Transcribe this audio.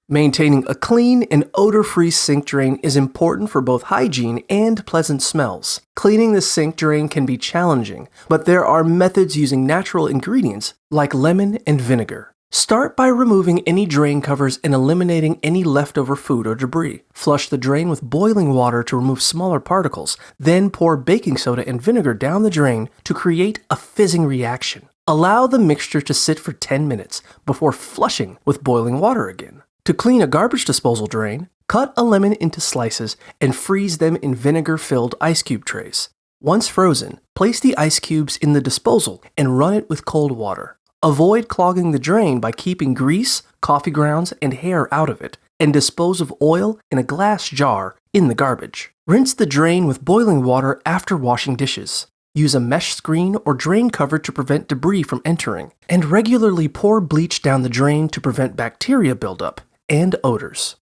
Maintaining a clean and odor-free sink drain is important for both hygiene and pleasant smells. Cleaning the sink drain can be challenging, but there are methods using natural ingredients like lemon and vinegar. Start by removing any drain covers and eliminating any leftover food or debris. Flush the drain with boiling water to remove smaller particles, then pour baking soda and vinegar down the drain to create a fizzing reaction. Allow the mixture to sit for 10 minutes before flushing with boiling water again. To clean a garbage disposal drain, cut a lemon into slices and freeze them in vinegar-filled ice cube trays. Once frozen, place the ice cubes in the disposal and run it with cold water. Avoid clogging the drain by keeping grease, coffee grounds, and hair out of it, and dispose of oil in a glass jar in the garbage. Rinse the drain with boiling water after washing dishes. Use a mesh screen or drain cover to prevent debris from entering, and regularly pour bleach down the drain to prevent bacteria buildup and odors.